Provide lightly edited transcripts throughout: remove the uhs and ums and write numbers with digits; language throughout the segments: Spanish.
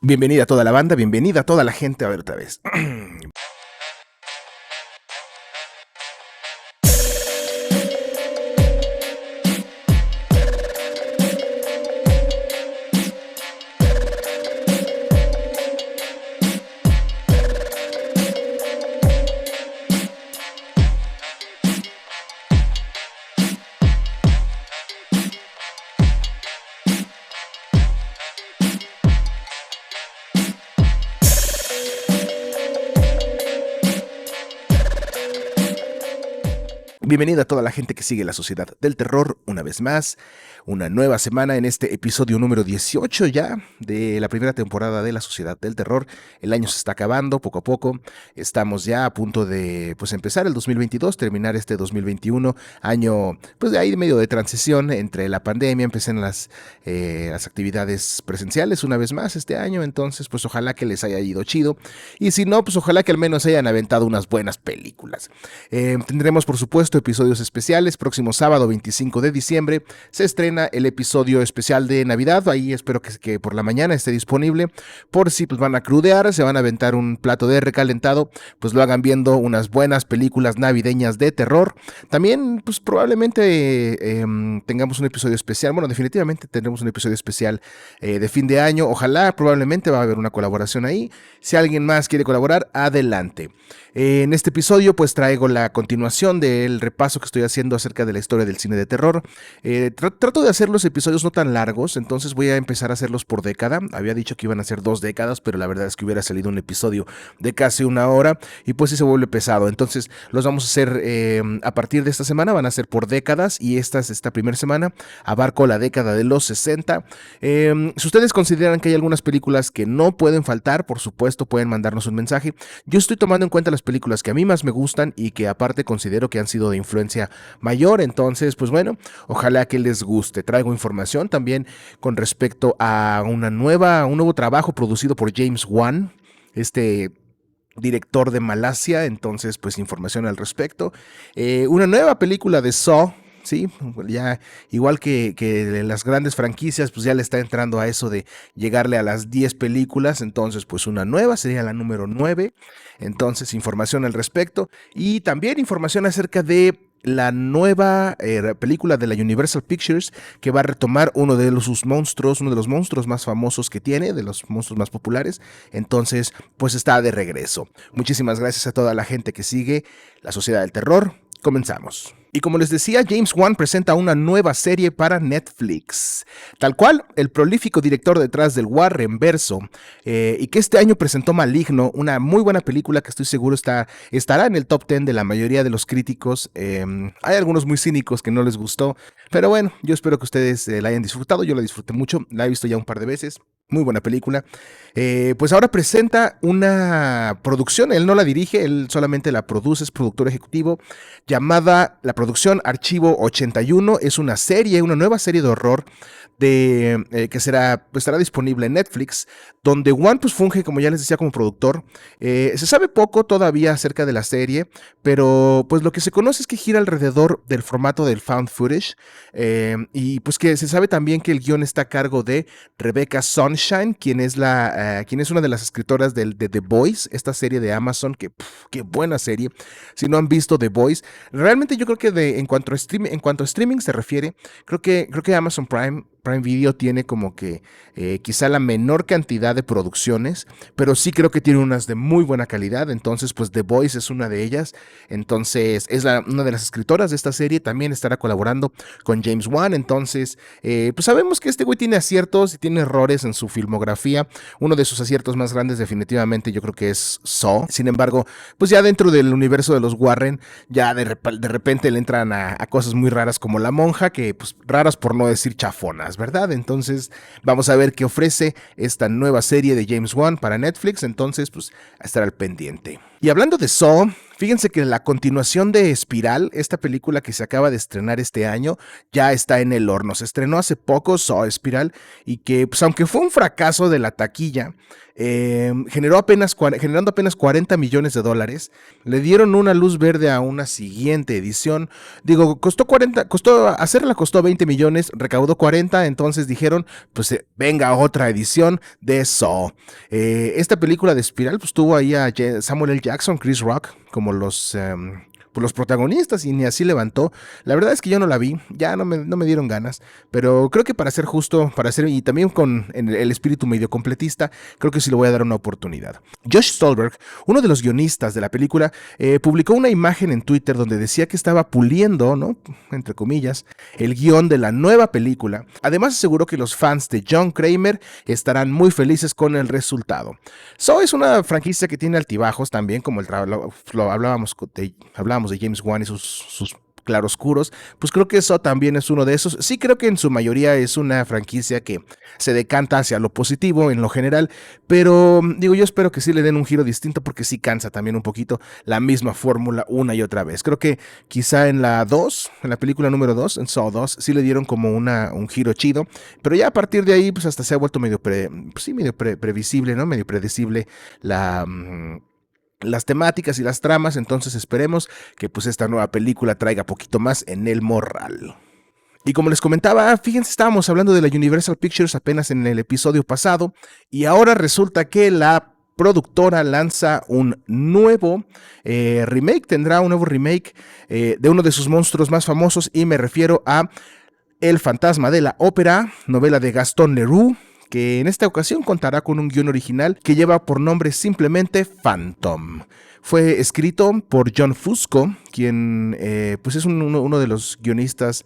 Bienvenida a toda la banda, bienvenida a toda la gente a ver otra vez. Bienvenida a toda la gente que sigue la Sociedad del Terror una vez más, una nueva semana en este episodio número 18 ya de la primera temporada de la Sociedad del Terror. El año se está acabando poco a poco, estamos ya a punto de empezar el 2022, terminar este 2021, año de ahí medio de transición entre la pandemia, empiezan las actividades presenciales una vez más este año, entonces pues ojalá que les haya ido chido y si no, pues ojalá que al menos hayan aventado unas buenas películas. Tendremos por supuesto episodios especiales. Próximo sábado 25 de diciembre se estrena el episodio especial de Navidad. Ahí espero que por la mañana esté disponible. Por si van a crudear, se van a aventar un plato de recalentado, pues lo hagan viendo unas buenas películas navideñas de terror. También probablemente tengamos un episodio especial. Bueno, definitivamente tendremos un episodio especial de fin de año. Ojalá, probablemente va a haber una colaboración ahí. Si alguien más quiere colaborar, adelante. En este episodio pues traigo la continuación del repaso que estoy haciendo acerca de la historia del cine de terror. Trato de hacer los episodios no tan largos, entonces voy a empezar a hacerlos por década. Había dicho que iban a ser 2 décadas, pero la verdad es que hubiera salido un episodio de casi 1 hora y pues sí se vuelve pesado. Entonces los vamos a hacer a partir de esta semana, van a ser por décadas y esta primera semana abarco la década de los 60. Si ustedes consideran que hay algunas películas que no pueden faltar, por supuesto pueden mandarnos un mensaje. Yo estoy tomando en cuenta las películas que a mí más me gustan y que aparte considero que han sido de influencia mayor, entonces pues bueno, ojalá que les guste. Traigo información también con respecto a un nuevo trabajo producido por James Wan, director de Malasia, entonces pues información al respecto. Una nueva película de Saw. Sí, ya igual que las grandes franquicias, pues ya le está entrando a eso de llegarle a las 10 películas, entonces pues una nueva sería la número 9, entonces información al respecto y también información acerca de la nueva película de la Universal Pictures que va a retomar uno de los monstruos más famosos que tiene, de los monstruos más populares, entonces pues está de regreso. Muchísimas gracias a toda la gente que sigue la Sociedad del Terror, comenzamos. Y como les decía, James Wan presenta una nueva serie para Netflix. Tal cual, el prolífico director detrás del Warrenverso, y que este año presentó Maligno, una muy buena película que estoy seguro estará en el top 10 de la mayoría de los críticos. Hay algunos muy cínicos que no les gustó, pero bueno, yo espero que ustedes la hayan disfrutado. Yo la disfruté mucho, la he visto ya un par de veces. Muy buena película. Pues ahora presenta una producción, él no la dirige, él solamente la produce, es productor ejecutivo, llamada la producción Archivo 81. Es una nueva serie de horror que estará disponible en Netflix, donde Wan funge, como ya les decía, como productor. Se sabe poco todavía acerca de la serie, pero pues lo que se conoce es que gira alrededor del formato del found footage, y pues que se sabe también que el guión está a cargo de Rebecca Sunshine, quien es una de las escritoras de The Boys, esta serie de Amazon, qué buena serie. Si no han visto The Boys, realmente yo creo que en cuanto a streaming se refiere, creo que Amazon Prime Video tiene como que quizá la menor cantidad de producciones, pero sí creo que tiene unas de muy buena calidad. Entonces pues The Voice es una de ellas, entonces es una de las escritoras de esta serie, también estará colaborando con James Wan. Entonces pues sabemos que este güey tiene aciertos y tiene errores en su filmografía. Uno de sus aciertos más grandes definitivamente yo creo que es Saw. Sin embargo, pues ya dentro del universo de los Warren, ya de repente le entran a cosas muy raras como La Monja, que pues raras por no decir chafonas, ¿verdad? Entonces vamos a ver qué ofrece esta nueva serie de James Wan para Netflix, entonces pues a estar al pendiente. Y hablando de Saw, Fíjense que la continuación de Espiral, esta película que se acaba de estrenar este año, ya está en el horno. Se estrenó hace poco, Saw Espiral, y que, pues, aunque fue un fracaso de la taquilla, generando apenas $40 millones, le dieron una luz verde a una siguiente edición. Digo, hacerla costó 20 millones, recaudó 40, entonces dijeron, pues venga otra edición de Saw. Esta película de Espiral, pues tuvo ahí a Samuel L. Jackson, Chris Rock, como pues los protagonistas, y ni así levantó. La verdad es que yo no la vi, ya no me dieron ganas, pero creo que para ser justo, y también con el espíritu medio completista, creo que sí le voy a dar una oportunidad. Josh Stolberg, uno de los guionistas de la película, publicó una imagen en Twitter donde decía que estaba puliendo, ¿no?, entre comillas, el guión de la nueva película. Además aseguró que los fans de John Kramer estarán muy felices con el resultado. Saw es una franquicia que tiene altibajos también, como hablábamos de James Wan y sus claroscuros, pues creo que eso también es uno de esos. Sí, creo que en su mayoría es una franquicia que se decanta hacia lo positivo en lo general, pero digo, yo espero que sí le den un giro distinto, porque sí cansa también un poquito la misma fórmula una y otra vez. Creo que quizá en la película número 2, en Saw 2, sí le dieron como un giro chido, pero ya a partir de ahí, pues hasta se ha vuelto medio previsible, ¿no? Medio predecible las temáticas y las tramas. Entonces esperemos que pues esta nueva película traiga poquito más en el morral. Y como les comentaba, fíjense, estábamos hablando de la Universal Pictures apenas en el episodio pasado, y ahora resulta que la productora lanza un nuevo remake, tendrá un nuevo remake de uno de sus monstruos más famosos, y me refiero a El fantasma de la ópera, novela de Gaston Leroux, que en esta ocasión contará con un guión original que lleva por nombre simplemente Phantom. Fue escrito por John Fusco, quien pues es uno de los guionistas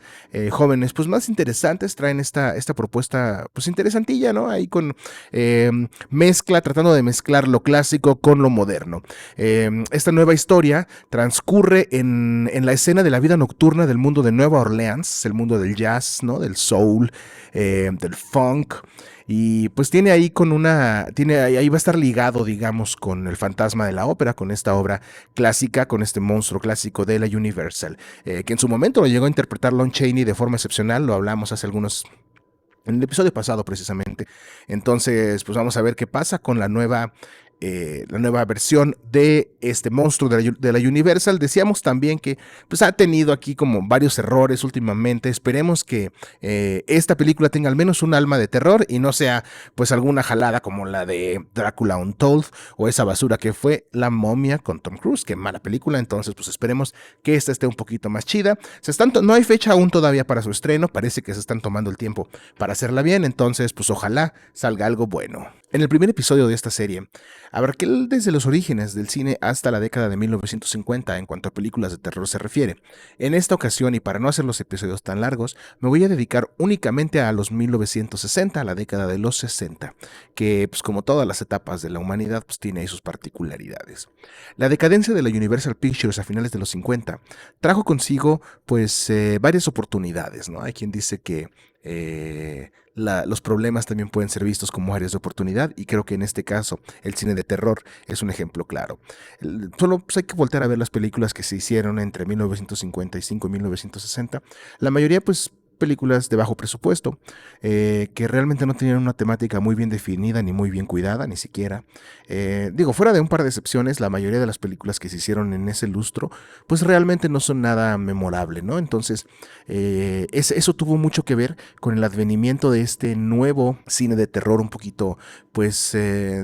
jóvenes pues más interesantes. Traen esta propuesta pues interesantilla, ¿no? Ahí con tratando de mezclar lo clásico con lo moderno. Esta nueva historia transcurre en la escena de la vida nocturna del mundo de Nueva Orleans, el mundo del jazz, ¿no?, del soul, del funk. Y pues ahí va a estar ligado, digamos, con El fantasma de la ópera, con esta obra clásica, con este monstruo clásico de la Universal, que en su momento lo llegó a interpretar Lon Chaney de forma excepcional. Lo hablamos en el episodio pasado precisamente. Entonces, pues vamos a ver qué pasa con la nueva versión de este monstruo de la Universal. Decíamos también que pues ha tenido aquí como varios errores últimamente. Esperemos que esta película tenga al menos un alma de terror y no sea pues alguna jalada como la de Drácula Untold o esa basura que fue La momia con Tom Cruise. Qué mala película. Entonces pues esperemos que esta esté un poquito más chida. No hay fecha aún todavía para su estreno. Parece que se están tomando el tiempo para hacerla bien. Entonces pues ojalá salga algo bueno. En el primer episodio de esta serie abarqué desde los orígenes del cine hasta la década de 1950 en cuanto a películas de terror se refiere. En esta ocasión, y para no hacer los episodios tan largos, me voy a dedicar únicamente a los 1960, a la década de los 60, que pues como todas las etapas de la humanidad pues tiene ahí sus particularidades. La decadencia de la Universal Pictures a finales de los 50 trajo consigo pues varias oportunidades, ¿no? Hay quien dice que los problemas también pueden ser vistos como áreas de oportunidad, y creo que en este caso el cine de terror es un ejemplo claro. Solo pues, hay que voltear a ver las películas que se hicieron entre 1955 y 1960. La mayoría pues películas de bajo presupuesto, que realmente no tenían una temática muy bien definida ni muy bien cuidada, ni siquiera. Fuera de un par de excepciones, la mayoría de las películas que se hicieron en ese lustro, pues realmente no son nada memorable, ¿no? Entonces, eso tuvo mucho que ver con el advenimiento de este nuevo cine de terror un poquito, pues,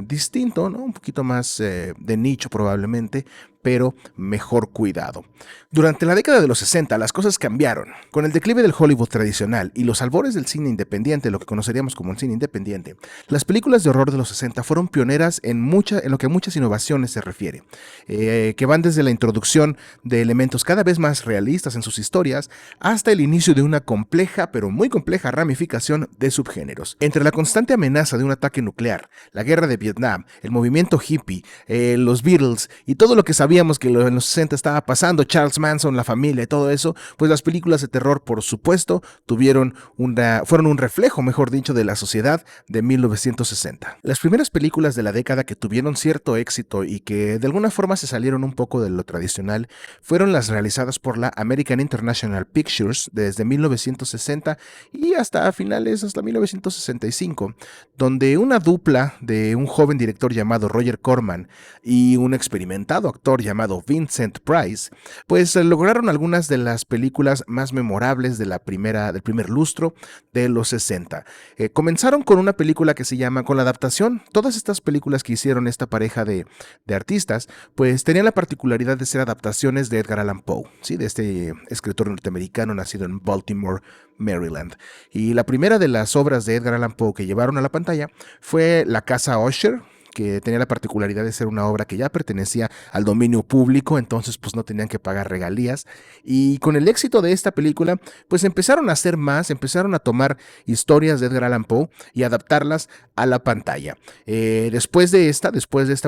distinto, ¿no? Un poquito más de nicho probablemente, pero mejor cuidado. Durante la década de los 60 las cosas cambiaron. Con el declive del Hollywood tradicional y los albores del cine independiente, lo que conoceríamos como el cine independiente, las películas de horror de los 60 fueron pioneras en lo que a muchas innovaciones se refiere, que van desde la introducción de elementos cada vez más realistas en sus historias hasta el inicio de una compleja, pero muy compleja ramificación de subgéneros. Entre la constante amenaza de un ataque nuclear, la guerra de Vietnam, el movimiento hippie, los Beatles y todo lo que sabía sabíamos que en los 60 estaba pasando, Charles Manson, la familia y todo eso, pues las películas de terror, por supuesto, fueron un reflejo, mejor dicho, de la sociedad de 1960. Las primeras películas de la década que tuvieron cierto éxito y que de alguna forma se salieron un poco de lo tradicional fueron las realizadas por la American International Pictures desde 1960 y hasta 1965, donde una dupla de un joven director llamado Roger Corman y un experimentado actor llamado Vincent Price, pues lograron algunas de las películas más memorables del primer lustro de los 60. Comenzaron con una película que se llama, con la adaptación, todas estas películas que hicieron esta pareja de artistas, pues tenían la particularidad de ser adaptaciones de Edgar Allan Poe, ¿sí? De este escritor norteamericano nacido en Baltimore, Maryland. Y la primera de las obras de Edgar Allan Poe que llevaron a la pantalla fue La Casa Usher, que tenía la particularidad de ser una obra que ya pertenecía al dominio público, entonces pues no tenían que pagar regalías. Y con el éxito de esta película, pues empezaron a hacer más, empezaron a tomar historias de Edgar Allan Poe y adaptarlas a la pantalla. Después de esta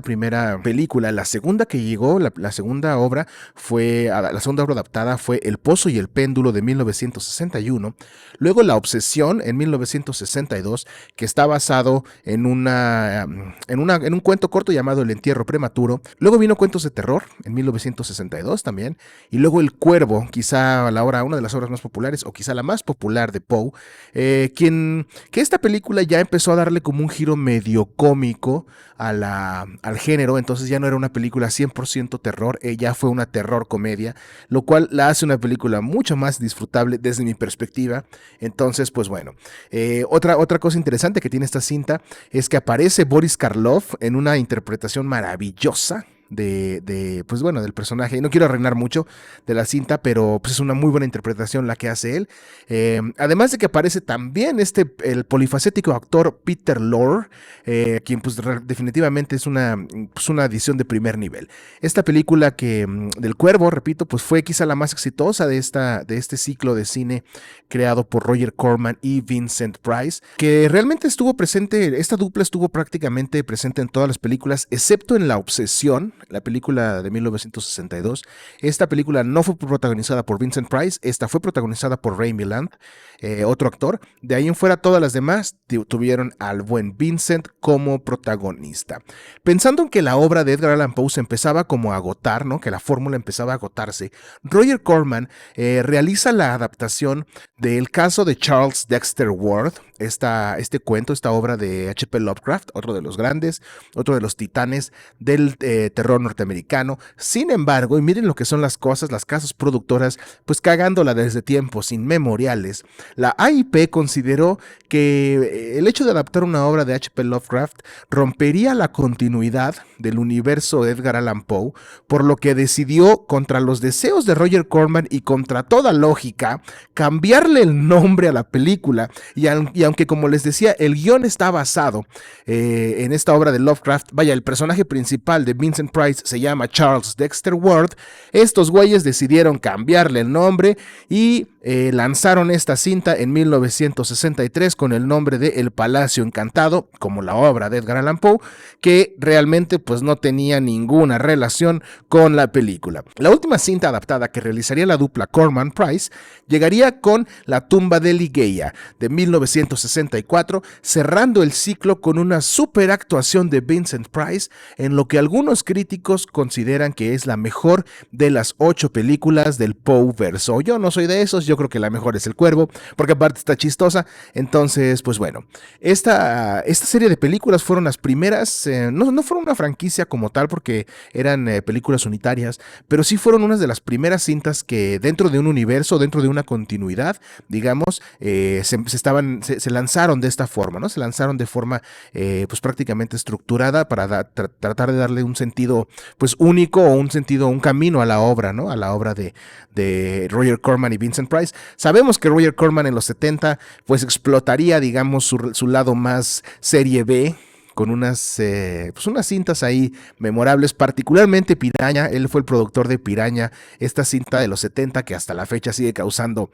primera película, la segunda que llegó, la segunda obra adaptada fue El Pozo y el Péndulo de 1961. Luego La Obsesión en 1962, que está basado en un cuento corto llamado El Entierro Prematuro. Luego vino Cuentos de Terror en 1962 también. Y luego El Cuervo, quizá una de las obras más populares, o quizá la más popular de Poe, que esta película ya empezó a darle como un giro medio cómico al género. Entonces ya no era una película 100% terror, ya fue una terror comedia, lo cual la hace una película mucho más disfrutable desde mi perspectiva. Entonces, pues bueno, otra cosa interesante que tiene esta cinta es que aparece Boris Karloff en una interpretación maravillosa pues bueno, del personaje. Y no quiero arruinar mucho de la cinta, pero pues es una muy buena interpretación la que hace él. Además de que aparece también el polifacético actor Peter Lorre, quien pues definitivamente es una adición de primer nivel. Esta película del Cuervo, repito, pues fue quizá la más exitosa de este ciclo de cine creado por Roger Corman y Vincent Price, que realmente esta dupla estuvo prácticamente presente en todas las películas, excepto en La Obsesión, la película de 1962. Esta película no fue protagonizada por Vincent Price, esta fue protagonizada por Ray Milland, otro actor. De ahí en fuera, todas las demás tuvieron al buen Vincent como protagonista. Pensando en que la obra de Edgar Allan Poe se empezaba como a agotar, ¿no? Que la fórmula empezaba a agotarse, Roger Corman realiza la adaptación del caso de Charles Dexter Ward, este cuento, esta obra de H.P. Lovecraft, otro de los grandes, otro de los titanes del terror norteamericano. Sin embargo, y miren lo que son las cosas, las casas productoras, pues cagándola desde tiempos inmemoriales, la AIP consideró que el hecho de adaptar una obra de H.P. Lovecraft rompería la continuidad del universo de Edgar Allan Poe, por lo que decidió, contra los deseos de Roger Corman y contra toda lógica, cambiarle el nombre a la película. Y aunque, como les decía, el guión está basado en esta obra de Lovecraft, vaya, el personaje principal de Vincent Price se llama Charles Dexter Ward, estos güeyes decidieron cambiarle el nombre y lanzaron esta cinta en 1963 con el nombre de El Palacio Encantado, como la obra de Edgar Allan Poe, que realmente pues no tenía ninguna relación con la película. La última cinta adaptada que realizaría la dupla Corman-Price llegaría con La tumba de Ligeia de 1964, cerrando el ciclo con una super actuación de Vincent Price en lo que algunos críticos consideran que es la mejor de las 8 películas del Poe verso. Yo no soy de esos, yo creo que la mejor es El Cuervo, porque aparte está chistosa. Entonces, pues bueno, esta serie de películas fueron las primeras, no fueron una franquicia como tal, porque eran películas unitarias, pero sí fueron unas de las primeras cintas que dentro de un universo, dentro de una continuidad, digamos, se lanzaron de esta forma, ¿no? Se lanzaron de forma pues prácticamente estructurada para tratar de darle un sentido pues único, o un camino a la obra, ¿no? A la obra de Roger Corman y Vincent Price. Sabemos que Roger Corman en los 70 pues explotaría, digamos, su lado más serie B, con pues unas cintas ahí memorables, particularmente Piraña. Él fue el productor de Piraña, esta cinta de los 70 que hasta la fecha sigue causando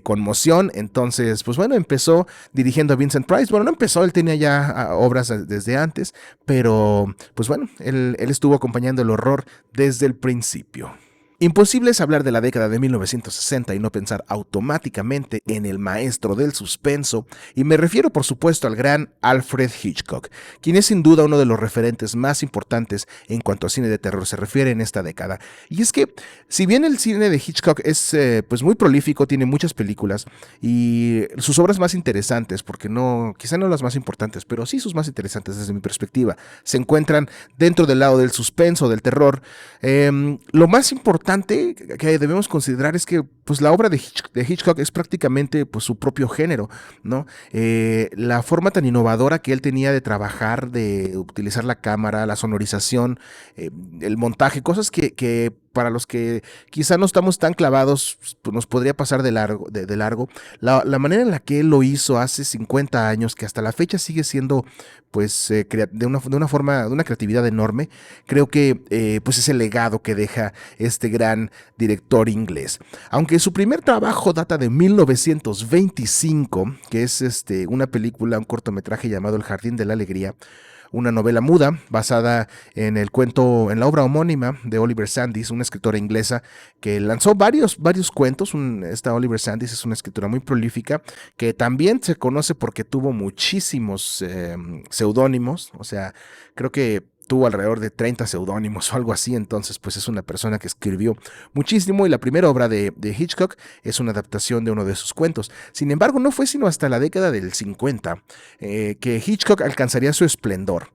conmoción. Entonces, pues bueno, empezó dirigiendo a Vincent Price. Bueno, no empezó, él tenía ya obras desde antes, pero pues bueno, él estuvo acompañando el horror desde el principio. Imposible es hablar de la década de 1960 y no pensar automáticamente en el maestro del suspenso, y me refiero por supuesto al gran Alfred Hitchcock, quien es sin duda uno de los referentes más importantes en cuanto a cine de terror se refiere en esta década. Y es que, si bien el cine de Hitchcock es pues muy prolífico, tiene muchas películas, y sus obras más interesantes, porque no, quizá no las más importantes, pero sí sus más interesantes desde mi perspectiva, se encuentran dentro del lado del suspenso, del terror. Lo más importante que debemos considerar es que pues, la obra de Hitchcock es prácticamente pues, su propio género, ¿no? La forma tan innovadora que él tenía de trabajar, de utilizar la cámara, la sonorización, el montaje, cosas que para los que quizá no estamos tan clavados, pues nos podría pasar de largo. La manera en la que él lo hizo hace 50 años, que hasta la fecha sigue siendo pues de una forma, de una creatividad enorme, creo que pues es el legado que deja este gran director inglés. Aunque su primer trabajo data de 1925, que es una película, un cortometraje llamado El Jardín de la Alegría, una novela muda basada en el cuento, en la obra homónima de Oliver Sandys, una escritora inglesa que lanzó varios cuentos. Esta Oliver Sandys es una escritora muy prolífica que también se conoce porque tuvo muchísimos seudónimos, o sea, creo que tuvo alrededor de 30 seudónimos o algo así. Entonces pues es una persona que escribió muchísimo, y la primera obra de Hitchcock es una adaptación de uno de sus cuentos. Sin embargo, no fue sino hasta la década del 50 que Hitchcock alcanzaría su esplendor.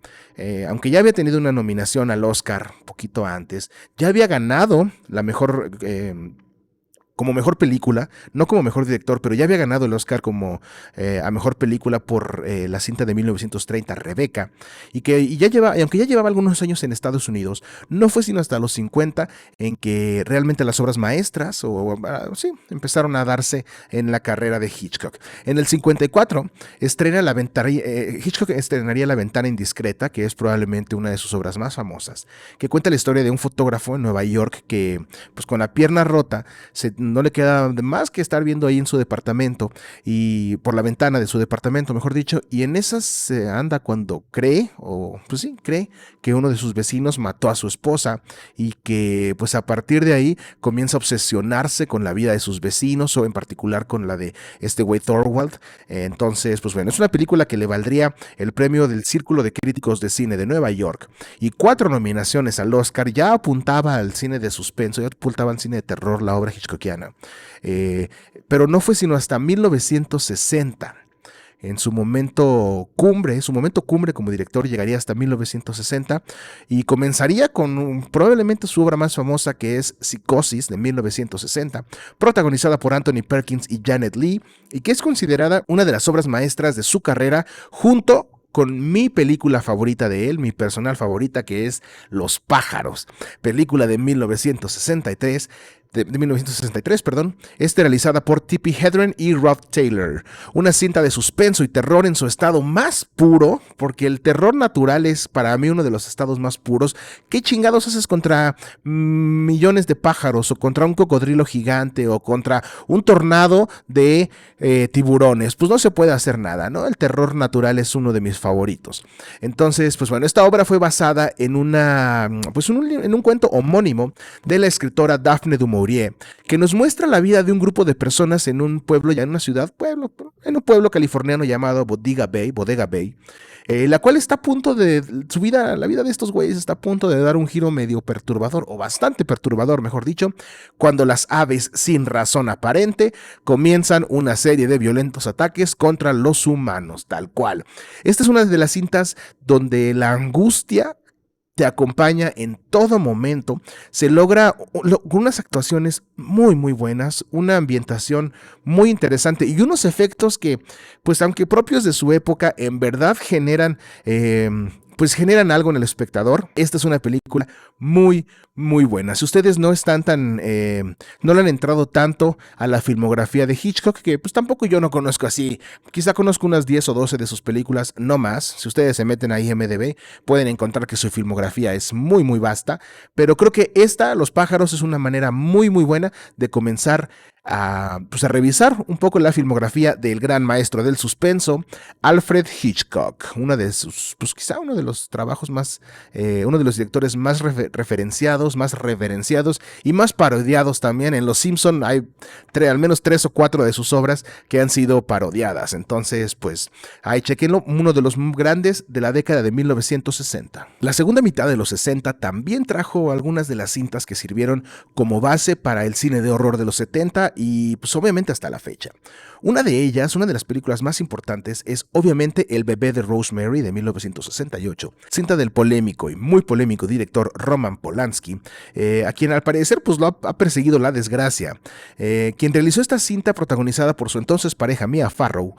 Aunque ya había tenido una nominación al Oscar poquito antes, ya había ganado la mejor como mejor película, no como mejor director, pero ya había ganado el Oscar como a mejor película por la cinta de 1930, Rebecca, aunque ya llevaba algunos años en Estados Unidos, no fue sino hasta los 50 en que realmente las obras maestras, sí, empezaron a darse en la carrera de Hitchcock. En el 54 Hitchcock estrenaría La Ventana Indiscreta, que es probablemente una de sus obras más famosas, que cuenta la historia de un fotógrafo en Nueva York que, pues con la pierna rota, no le queda más que estar viendo ahí en su departamento, y por la ventana de su departamento, mejor dicho, y en esas se anda cuando cree que uno de sus vecinos mató a su esposa, y que pues a partir de ahí comienza a obsesionarse con la vida de sus vecinos, o en particular con la de este güey Thorwald. Entonces, pues bueno, es una película que le valdría el premio del Círculo de Críticos de Cine de Nueva York y 4 nominaciones al Oscar. Ya apuntaba al cine de suspenso, ya apuntaba al cine de terror la obra hitchcockiana. Pero no fue sino hasta 1960. En su momento cumbre como director llegaría hasta 1960, y comenzaría con probablemente su obra más famosa, que es Psicosis, de 1960, protagonizada por Anthony Perkins y Janet Leigh, y que es considerada una de las obras maestras de su carrera, junto con mi película favorita de él, mi personal favorita, que es Los Pájaros, película de 1963, es realizada por Tippi Hedren y Rod Taylor, una cinta de suspenso y terror en su estado más puro, porque el terror natural es para mí uno de los estados más puros. ¿Qué chingados haces contra millones de pájaros, o contra un cocodrilo gigante, o contra un tornado de tiburones? Pues no se puede hacer nada, ¿no? El terror natural es uno de mis favoritos. Entonces, pues bueno, esta obra fue basada en en un cuento homónimo de la escritora Daphne du Maurier, que nos muestra la vida de un grupo de personas en un pueblo, en un pueblo californiano llamado Bodega Bay, la cual está a punto de, la vida de estos güeyes está a punto de dar un giro medio perturbador, o bastante perturbador, mejor dicho, cuando las aves, sin razón aparente, comienzan una serie de violentos ataques contra los humanos, tal cual. Esta es una de las cintas donde la angustia te acompaña en todo momento. Se logra con unas actuaciones muy muy buenas, una ambientación muy interesante y unos efectos que, pues aunque propios de su época, en verdad generan pues generan algo en el espectador. Esta es una película muy, muy buena. Si ustedes no están no le han entrado tanto a la filmografía de Hitchcock, que pues tampoco yo no conozco así, quizá conozco unas 10 o 12 de sus películas, no más. Si ustedes se meten a IMDb, pueden encontrar que su filmografía es muy, muy vasta, pero creo que esta, Los pájaros, es una manera muy, muy buena de comenzar pues a revisar un poco la filmografía del gran maestro del suspenso, Alfred Hitchcock, una de sus, pues quizá uno de los trabajos más, uno de los directores más referenciados, más reverenciados y más parodiados también. En Los Simpson hay al menos 3 o 4 de sus obras que han sido parodiadas. Entonces, pues ahí chequenlo, uno de los grandes de la década de 1960. La segunda mitad de los 60 también trajo algunas de las cintas que sirvieron como base para el cine de horror de los 70 y pues obviamente hasta la fecha. Una de ellas, una de las películas más importantes, es obviamente El bebé de Rosemary de 1968, cinta del polémico y muy polémico director Roman Polanski, a quien al parecer pues lo ha perseguido la desgracia, quien realizó esta cinta protagonizada por su entonces pareja Mia Farrow,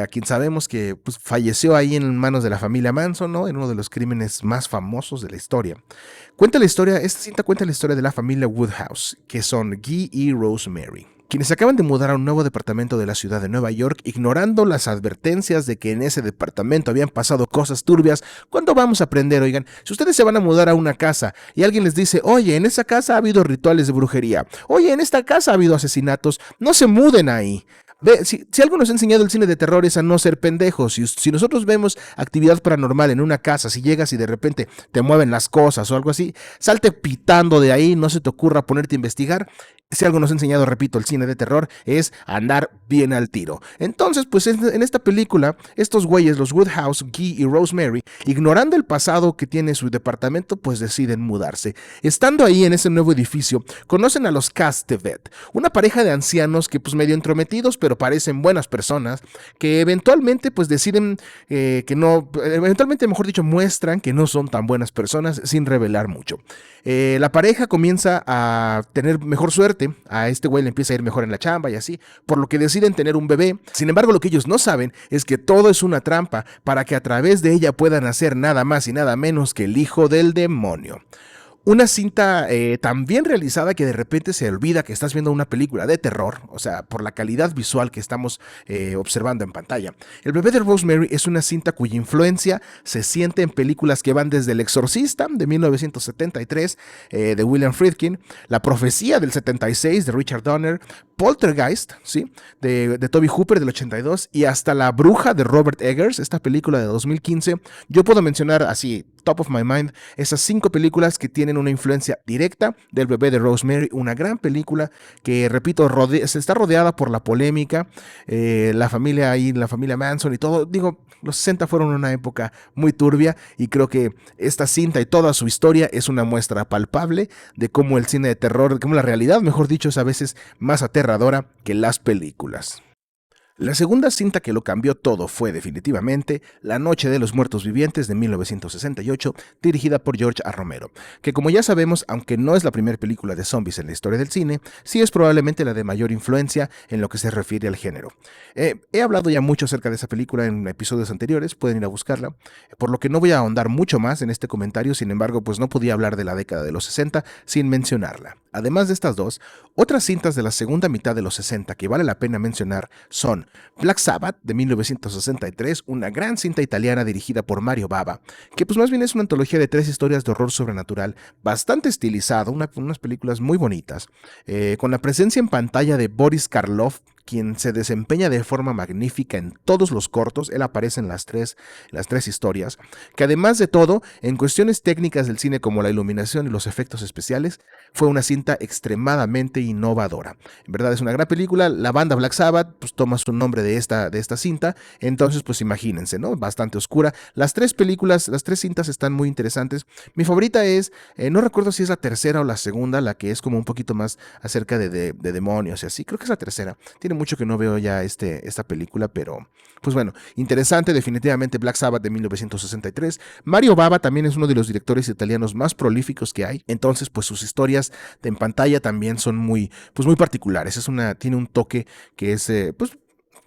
a quien sabemos que pues, falleció ahí en manos de la familia Manson, ¿no? En uno de los crímenes más famosos de la historia. Esta cinta cuenta la historia de la familia Woodhouse, que son Guy y Rosemary, quienes se acaban de mudar a un nuevo departamento de la ciudad de Nueva York, ignorando las advertencias de que en ese departamento habían pasado cosas turbias. ¿Cuándo vamos a aprender? Oigan, si ustedes se van a mudar a una casa y alguien les dice, oye, en esa casa ha habido rituales de brujería, oye, en esta casa ha habido asesinatos, no se muden ahí. Si algo nos ha enseñado el cine de terror es a no ser pendejos. Si nosotros vemos actividad paranormal en una casa, si llegas y de repente te mueven las cosas o algo así, salte pitando de ahí, no se te ocurra ponerte a investigar. Si algo nos ha enseñado, repito, el cine de terror es andar bien al tiro. Entonces, pues en esta película, estos güeyes, los Woodhouse, Guy y Rosemary, ignorando el pasado que tiene su departamento, pues deciden mudarse. Estando ahí en ese nuevo edificio, conocen a los Castevet, una pareja de ancianos que pues medio entrometidos, pero parecen buenas personas, que eventualmente pues deciden eventualmente, mejor dicho, muestran que no son tan buenas personas sin revelar mucho. La pareja comienza a tener mejor suerte, a este güey le empieza a ir mejor en la chamba y así, por lo que deciden tener un bebé. Sin embargo, lo que ellos no saben es que todo es una trampa para que a través de ella puedan hacer nada más y nada menos que el hijo del demonio. Una cinta tan bien realizada que de repente se olvida que estás viendo una película de terror, o sea, por la calidad visual que estamos observando en pantalla. El bebé de Rosemary es una cinta cuya influencia se siente en películas que van desde El Exorcista de 1973 de William Friedkin, La Profecía del 76 de Richard Donner, Poltergeist, ¿sí? de Tobe Hooper del 82 y hasta La Bruja de Robert Eggers, esta película de 2015. Yo puedo mencionar así, top of my mind, esas 5 películas que tienen una influencia directa del bebé de Rosemary, una gran película que, repito, se está rodeada por la polémica, la familia Manson y todo. Digo, los 60 fueron una época muy turbia y creo que esta cinta y toda su historia es una muestra palpable de cómo el cine de terror, cómo la realidad, mejor dicho, es a veces más aterradora que las películas. La segunda cinta que lo cambió todo fue definitivamente La Noche de los Muertos Vivientes de 1968, dirigida por George A. Romero, que como ya sabemos, aunque no es la primera película de zombies en la historia del cine, sí es probablemente la de mayor influencia en lo que se refiere al género. He hablado ya mucho acerca de esa película en episodios anteriores, pueden ir a buscarla, por lo que no voy a ahondar mucho más en este comentario. Sin embargo, pues no podía hablar de la década de los 60 sin mencionarla. Además de estas dos, otras cintas de la segunda mitad de los 60 que vale la pena mencionar son Black Sabbath de 1963, una gran cinta italiana dirigida por Mario Bava, que pues más bien es una antología de 3 historias de horror sobrenatural bastante estilizada, unas películas muy bonitas, con la presencia en pantalla de Boris Karloff, quien se desempeña de forma magnífica en todos los cortos. Él aparece en las tres historias, que además de todo, en cuestiones técnicas del cine como la iluminación y los efectos especiales, fue una cinta extremadamente innovadora. En verdad es una gran película. La banda Black Sabbath pues toma su nombre de esta cinta, entonces pues imagínense, ¿no? Bastante oscura. Las 3 cintas están muy interesantes. Mi favorita es, no recuerdo si es la tercera o la segunda, la que es como un poquito más acerca de demonios y así, creo que es la tercera. Tiene mucho que no veo ya esta película, pero pues bueno, interesante definitivamente Black Sabbath de 1963. Mario Bava también es uno de los directores italianos más prolíficos que hay, entonces pues sus historias en pantalla también son muy particulares. Tiene un toque que es pues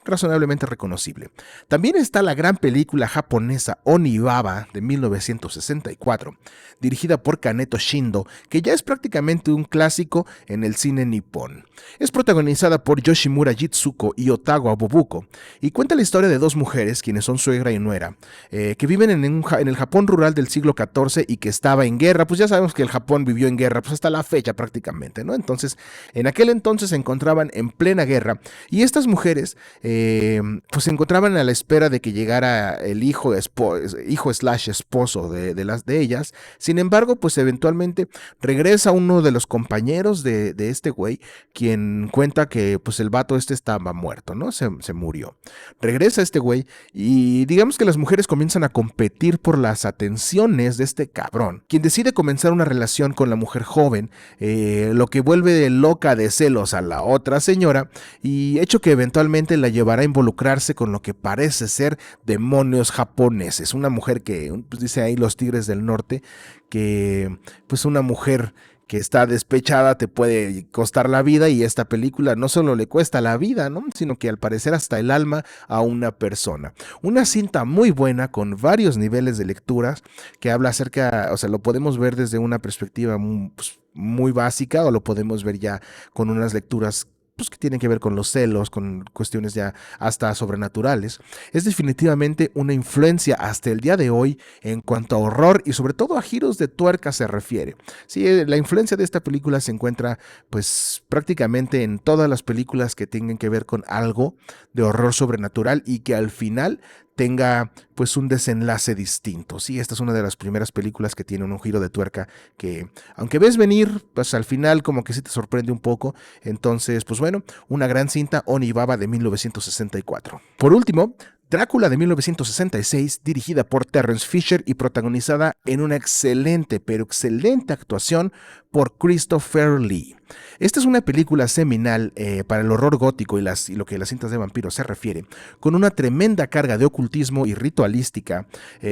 razonablemente reconocible. También está la gran película japonesa Onibaba de 1964, dirigida por Kaneto Shindo, que ya es prácticamente un clásico en el cine nipón. Es protagonizada por Yoshimura Jitsuko y Otago Bobuko, y cuenta la historia de dos mujeres, quienes son suegra y nuera, que viven en el Japón rural del siglo XIV y que estaba en guerra. Pues ya sabemos que el Japón vivió en guerra pues hasta la fecha prácticamente, ¿no? Entonces, en aquel entonces se encontraban en plena guerra, y estas mujeres pues se encontraban a la espera de que llegara el hijo slash esposo de ellas. Sin embargo, pues eventualmente regresa uno de los compañeros de este güey, quien cuenta que pues el vato estaba muerto, ¿no? Se murió. Regresa este güey y digamos que las mujeres comienzan a competir por las atenciones de este cabrón, quien decide comenzar una relación con la mujer joven, lo que vuelve loca de celos a la otra señora, y hecho que eventualmente la llevará a involucrarse con lo que parece ser demonios japoneses. Una mujer que, pues dice ahí los Tigres del Norte, que pues una mujer que está despechada te puede costar la vida, y esta película no solo le cuesta la vida, ¿no? Sino que al parecer hasta el alma a una persona. Una cinta muy buena con varios niveles de lecturas que habla acerca, o sea, lo podemos ver desde una perspectiva muy básica, o lo podemos ver ya con unas lecturas pues, que tienen que ver con los celos, con cuestiones ya hasta sobrenaturales. Es definitivamente una influencia hasta el día de hoy en cuanto a horror y sobre todo a giros de tuerca se refiere. Sí, la influencia de esta película se encuentra pues prácticamente en todas las películas que tengan que ver con algo de horror sobrenatural y que al final tenga pues un desenlace distinto. Sí, esta es una de las primeras películas que tiene un giro de tuerca que, aunque ves venir, pues al final como que sí te sorprende un poco. Entonces, pues bueno, una gran cinta, Onibaba de 1964. Por último, Drácula de 1966, dirigida por Terrence Fisher y protagonizada en una excelente, pero excelente actuación por Christopher Lee. Esta es una película seminal para el horror gótico y lo que las cintas de vampiros se refiere, con una tremenda carga de ocultismo y ritualística,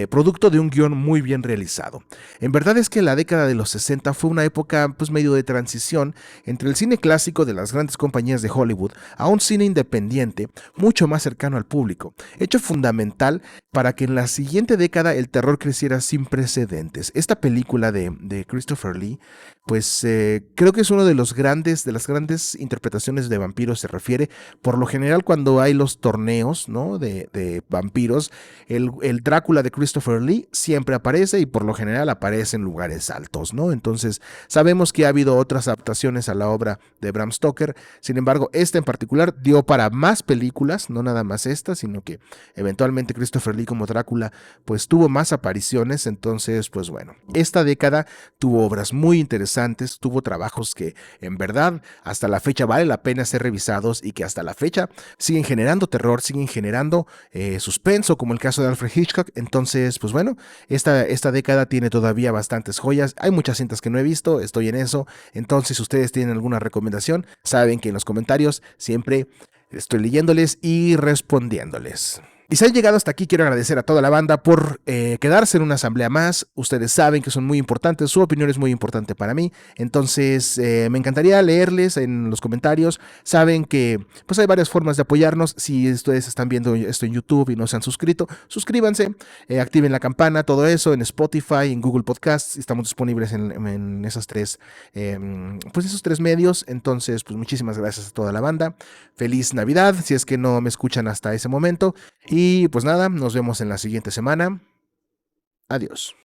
producto de un guión muy bien realizado. En verdad es que la década de los 60 fue una época pues medio de transición entre el cine clásico de las grandes compañías de Hollywood a un cine independiente mucho más cercano al público, hecho fundamental para que en la siguiente década el terror creciera sin precedentes. Esta película de Christopher Lee, pues creo que es uno de las grandes interpretaciones de vampiros se refiere. Por lo general, cuando hay los torneos, ¿no?, de vampiros, el Drácula de Christopher Lee siempre aparece, y por lo general aparece en lugares altos, ¿no? Entonces sabemos que ha habido otras adaptaciones a la obra de Bram Stoker. Sin embargo, esta en particular dio para más películas, no nada más esta, sino que eventualmente Christopher Lee como Drácula pues tuvo más apariciones. Entonces, pues bueno, esta década tuvo obras muy interesantes, tuvo trabajos que en verdad hasta la fecha vale la pena ser revisados y que hasta la fecha siguen generando terror, siguen generando suspenso, como el caso de Alfred Hitchcock. Entonces, pues bueno, esta década tiene todavía bastantes joyas. Hay muchas cintas que no he visto, estoy en eso. Entonces, si ustedes tienen alguna recomendación, saben que en los comentarios siempre estoy leyéndoles y respondiéndoles. Y si han llegado hasta aquí, quiero agradecer a toda la banda por quedarse en una asamblea más. Ustedes saben que son muy importantes, su opinión es muy importante para mí. Entonces, me encantaría leerles en los comentarios. Saben que pues hay varias formas de apoyarnos. Si ustedes están viendo esto en YouTube y no se han suscrito, suscríbanse, activen la campana, todo eso en Spotify, en Google Podcasts. Estamos disponibles en esas pues esos tres medios. Entonces, pues muchísimas gracias a toda la banda. Feliz Navidad, si es que no me escuchan hasta ese momento. Y pues nada, nos vemos en la siguiente semana. Adiós.